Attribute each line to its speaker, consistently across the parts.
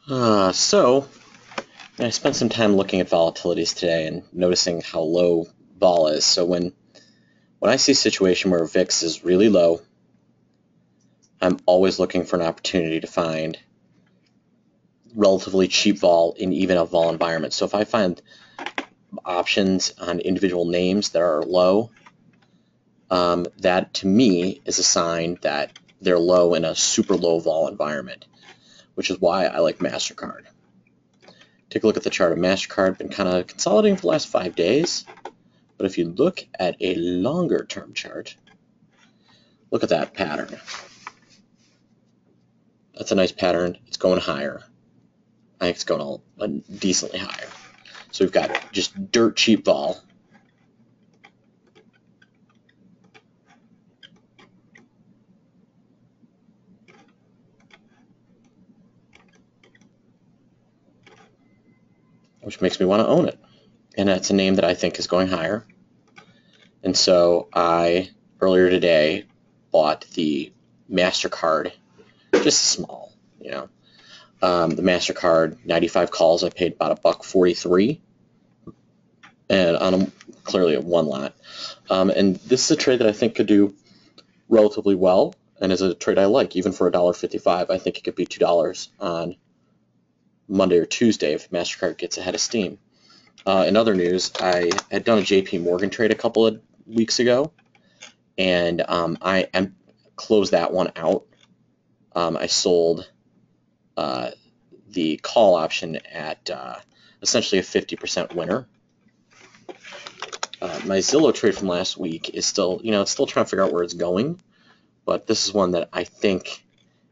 Speaker 1: So I spent some time looking at volatilities today and noticing how low vol is. So when I see a situation where VIX is really low, I'm always looking for an opportunity to find relatively cheap vol in even a vol environment. So if I find options on individual names that are low, that to me is a sign that they're low in a super low vol environment, which is why I like MasterCard. Take a look at the chart of MasterCard. Been kind of consolidating for the last 5 days. But if you look at a longer term chart, look at that pattern. That's a nice pattern. It's going higher. I think it's going decently higher. So we've got just dirt cheap vol. Which makes me want to own it. And that's a name that I think is going higher. And so I, earlier today, bought the MasterCard, just small, the MasterCard 95 calls. I paid about $1.43, and on clearly a one lot. And this is a trade that I think could do relatively well, and is a trade I like, even for $1.55. I think it could be $2 on Monday or Tuesday if MasterCard gets ahead of steam. In other news, I had done a JP Morgan trade a couple of weeks ago, and I closed that one out. I sold the call option at essentially a 50% winner. My Zillow trade from last week is still, it's still trying to figure out where it's going, but this is one that I think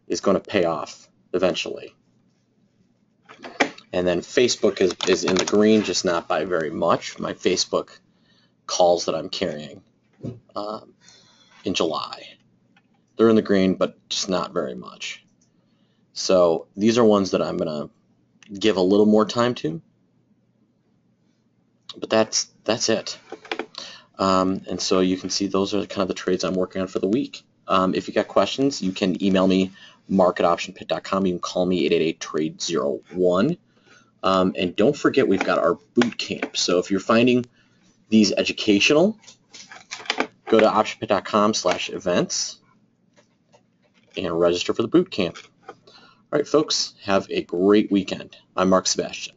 Speaker 1: is going to pay off eventually. And then Facebook is in the green, just not by very much. My Facebook calls that I'm carrying in July, they're in the green, but just not very much. So these are ones that I'm going to give a little more time to. But that's it. And so you can see those are kind of the trades I'm working on for the week. If you got questions, you can email me, mark@optionpit.com. You can call me 888-TRADE-01. And don't forget, we've got our boot camp. So if you're finding these educational, go to optionpit.com/events and register for the boot camp. All right, folks, have a great weekend. I'm Mark Sebastian.